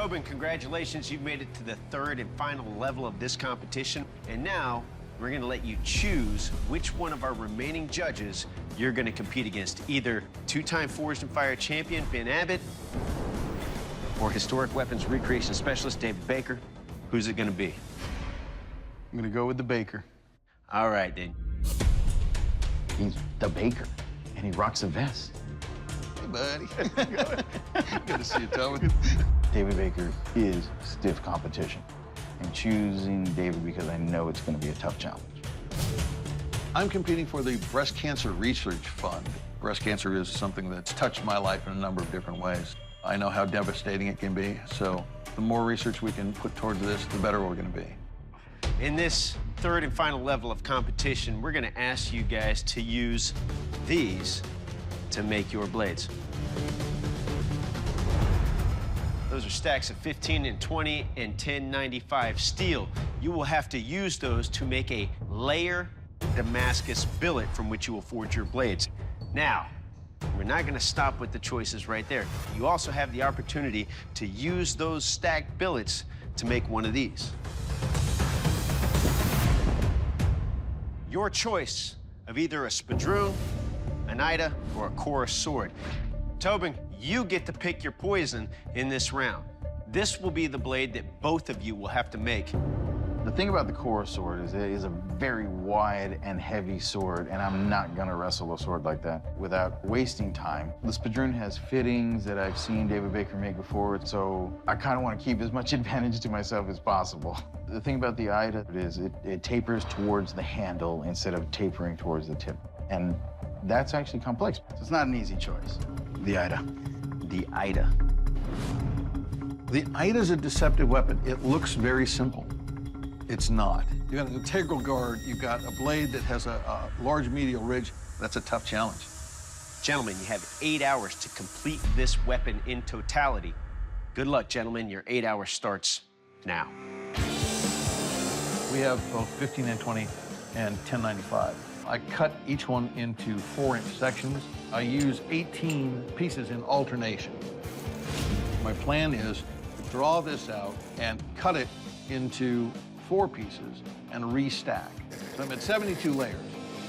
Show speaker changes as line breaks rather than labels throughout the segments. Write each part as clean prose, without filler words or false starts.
Tobin, congratulations. You've made it to the third and final level of this competition. And now we're going to let you choose which one of our remaining judges you're going to compete against. Either two-time Forged and Fire champion Ben Abbott or historic weapons recreation specialist David Baker. Who's it going to be?
I'm going to go with the Baker.
All right, then.
He's the Baker, and he rocks a vest.
Hey, buddy. Good to see you, Tobin.
David Baker is stiff competition. I'm choosing David because I know it's going to be a tough challenge.
I'm competing for the Breast Cancer Research Fund. Breast cancer is something that's touched my life in a number of different ways. I know how devastating it can be, so the more research we can put towards this, the better we're going to be.
In this third and final level of competition, we're going to ask you guys to use these to make your blades. Those are stacks of 15 and 20 and 1095 steel. You will have to use those to make a layer Damascus billet from which you will forge your blades. Now, we're not going to stop with the choices right there. You also have the opportunity to use those stacked billets to make one of these. Your choice of either a spadroon, an Ida, or a chorus sword. Tobin, you get to pick your poison in this round. This will be the blade that both of you will have to make.
The thing about the Chorus sword is it is a very wide and heavy sword, and I'm not going to wrestle a sword like that without wasting time. The Spadroon has fittings that I've seen David Baker make before, so I kind of want to keep as much advantage to myself as possible. The thing about the Ida is it tapers towards the handle instead of tapering towards the tip, and that's actually complex. So it's not an easy choice. The Ida.
The Ida.
The Ida's a deceptive weapon. It looks very simple. It's not. You got an integral guard, you've got a blade that has a large medial ridge. That's a tough challenge.
Gentlemen, you have 8 hours to complete this weapon in totality. Good luck, gentlemen. Your 8 hours starts now.
We have both 15 and 20 and 1095. I cut each one into 4-inch sections. I use 18 pieces in alternation. My plan is to draw this out and cut it into 4 pieces and restack. So I'm at 72 layers.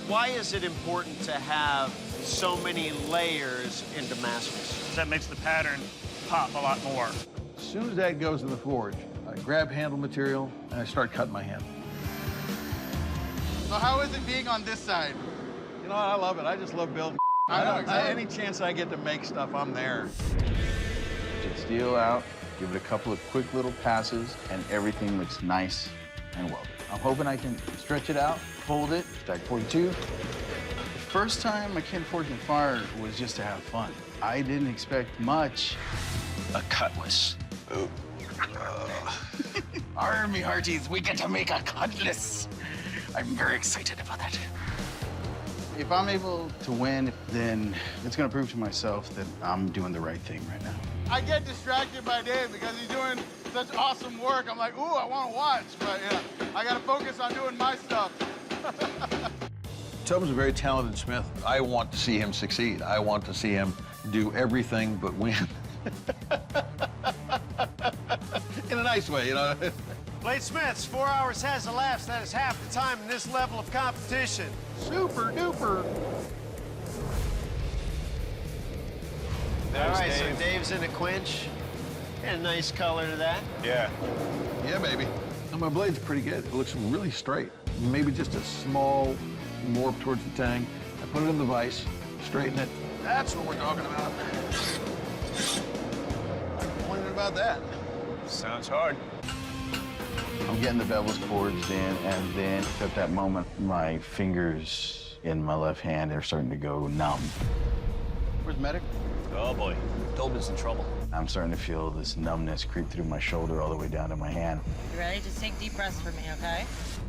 Why is it important to have so many layers in Damascus?
That makes the pattern pop a lot more.
As soon as that goes in the forge, I grab handle material and I start cutting my handle.
So how is it being on this side?
You know what? I love it. I just love building.
I know, exactly.
Any chance I get to make stuff, I'm there.
Take steel out, give it a couple of quick little passes, and everything looks nice and welded. I'm hoping I can stretch it out, fold it, stack 42. The first time I came Forged and Fire was just to have fun. I didn't expect much.
A cutlass. Ooh.
Army hearties, we get to make a cutlass. I'm very excited about that. If I'm able to win, then it's gonna prove to myself that I'm doing the right thing right now.
I get distracted by Dave because he's doing such awesome work. I'm like, ooh, I want to watch, but yeah, I got to focus on doing my stuff.
Tobin's a very talented smith. I want to see him succeed. I want to see him do everything but win. In a nice way, you know.
Bladesmiths, 4 hours has elapsed. That is half the time in this level of competition.
Super duper.
All right, so Dave's in a quench. And a nice color to that.
Yeah.
Yeah, baby. And my blade's pretty good. It looks really straight. Maybe just a small warp towards the tang. I put it in the vise, straighten it. That's what we're talking about. I'm complaining about that.
Sounds hard.
I'm getting the bevels forged in, and then at that moment, my fingers in my left hand are starting to go numb.
Where's Medic?
Oh, boy. Tobin's in trouble.
I'm starting to feel this numbness creep through my shoulder all the way down to my hand.
You ready? Just take deep breaths for me, okay?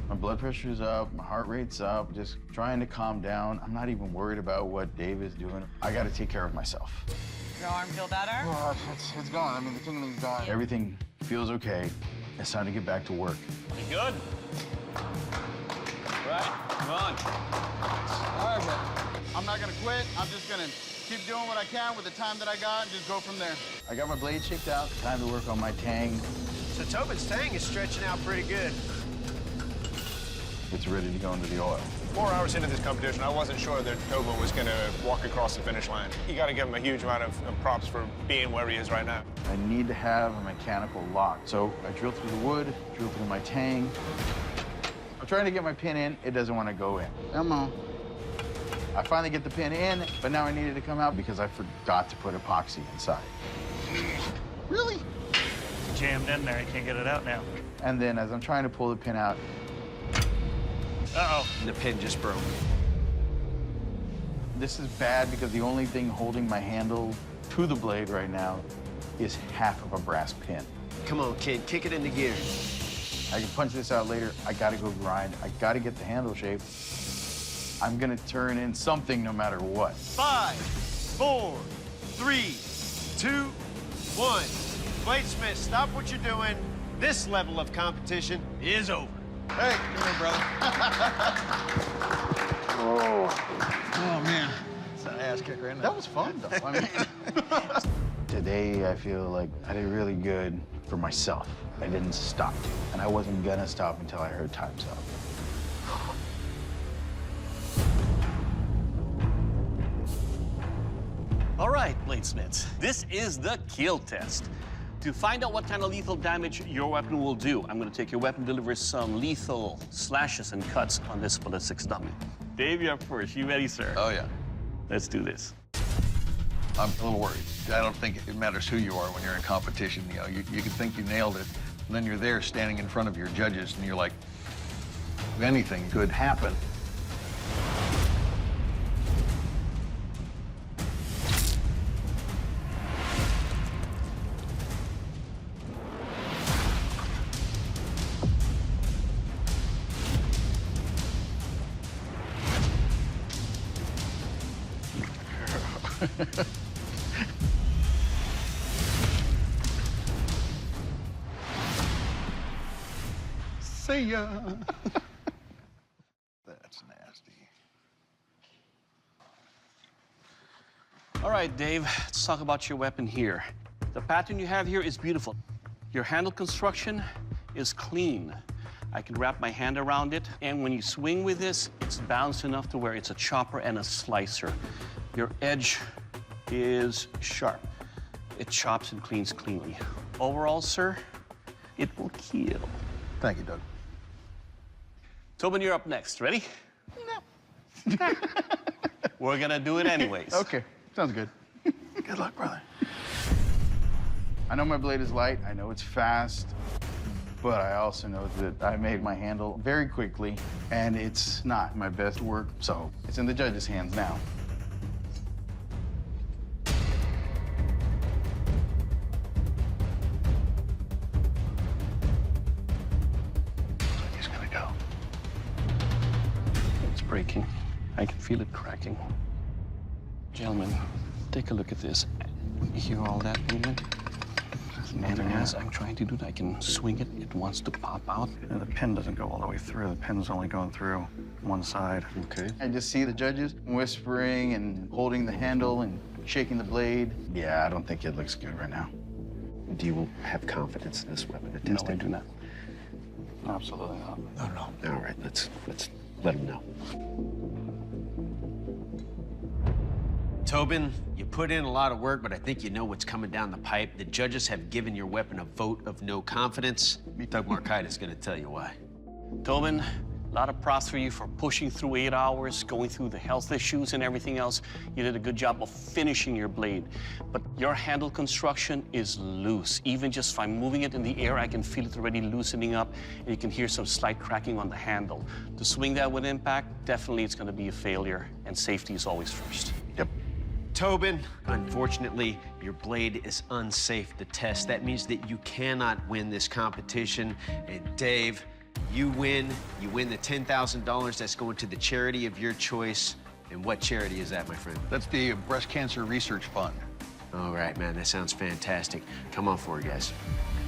My blood pressure's up, my heart rate's up, just trying to calm down. I'm not even worried about what Dave is doing. I gotta take care of myself.
Your arm feel better?
Oh, it's gone. I mean, the tingling's gone.
Everything feels okay. It's time to get back to work.
You good? Right? Come on.
All right, man. I'm not going to quit. I'm just going to keep doing what I can with the time that I got and just go from there.
I got my blade shaped out. Time to work on my tang.
So Tobin's tang is stretching out pretty good.
It's ready to go into the oil.
4 hours into this competition, I wasn't sure that Tobin was going to walk across the finish line. You got to give him a huge amount of props for being where he is right now.
I need to have a mechanical lock. So I drill through the wood, drill through my tang. I'm trying to get my pin in. It doesn't want to go in. Come on. I finally get the pin in, but now I need it to come out because I forgot to put epoxy inside. Really?
It's jammed in there. You can't get it out now.
And then as I'm trying to pull the pin out,
Uh-oh.
The pin just broke.
this is bad because the only thing holding my handle to the blade right now is half of a brass pin.
Come on, kid, kick it into gear.
I can punch this out later. I gotta go grind. I gotta get the handle shape. I'm gonna turn in something no matter what.
5, 4, 3, 2, 1. Bladesmiths, stop what you're doing. This level of competition is over.
Hey, come here, brother.
Oh, man.
It's an ass kicker, isn't it?
That was fun, though. I mean, today, I feel like I did really good for myself. I didn't stop, and I wasn't gonna stop until I heard time's up.
All right, bladesmiths, this is the kill test. To find out what kind of lethal damage your weapon will do, I'm gonna take your weapon, deliver some lethal slashes and cuts on this ballistics dummy. Dave, you're up first. You ready, sir?
Oh, yeah.
Let's do this.
I'm a little worried. I don't think it matters who you are when you're in competition. You know, you can think you nailed it, and then you're there standing in front of your judges, and you're like, anything could happen. See ya. That's nasty.
All right, Dave, let's talk about your weapon here. The pattern you have here is beautiful. Your handle construction is clean. I can wrap my hand around it, and when you swing with this, it's balanced enough to where it's a chopper and a slicer. Your edge is sharp. It chops and cleans cleanly. Overall, sir, it will kill.
Thank you, Doug.
Tobin, you're up next. Ready? No. We're gonna do it anyways.
Okay, sounds good.
Good luck, brother.
I know my blade is light. I know it's fast. But I also know that I made my handle very quickly, and it's not my best work, so it's in the judges' hands now.
He's gonna go.
It's breaking. I can feel it cracking. Gentlemen, take a look at this. You hear all that movement? And as I'm trying to do it, I can swing it. It wants to pop out.
The pin doesn't go all the way through. The pin's only going through one side.
Okay.
I just see the judges whispering and holding the handle and shaking the blade. Yeah, I don't think it looks good right now.
Do you have confidence in this weapon?
No, I do not.
Absolutely not.
All right, let's let him know. Tobin, you put in a lot of work, but I think you know what's coming down the pipe. The judges have given your weapon a vote of no confidence. Doug Markite is going to tell you why.
Tobin, a lot of props for you for pushing through 8 hours, going through the health issues and everything else. You did a good job of finishing your blade. But your handle construction is loose. Even just by moving it in the air, I can feel it already loosening up, and you can hear some slight cracking on the handle. To swing that with impact, definitely it's going to be a failure, and safety is always first.
Yep.
Tobin, unfortunately, your blade is unsafe to test. That means that you cannot win this competition. And Dave, you win. You win the $10,000 that's going to the charity of your choice. And what charity is that, my friend?
That's the Breast Cancer Research Fund.
All right, man, that sounds fantastic. Come on forward, guys.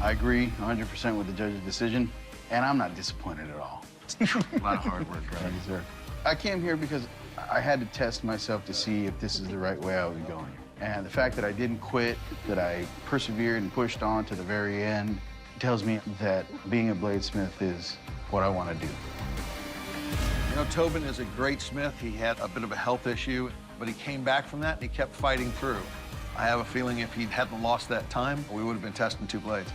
I agree 100% with the judge's decision, and I'm not disappointed at all.
A lot of hard work, brother.
Thank you, sir. I came here because I had to test myself to see if this is the right way I was going. And the fact that I didn't quit, that I persevered and pushed on to the very end, tells me that being a bladesmith is what I want to do.
You know, Tobin is a great smith. He had a bit of a health issue, but he came back from that and he kept fighting through. I have a feeling if he hadn't lost that time, we would have been testing 2 blades.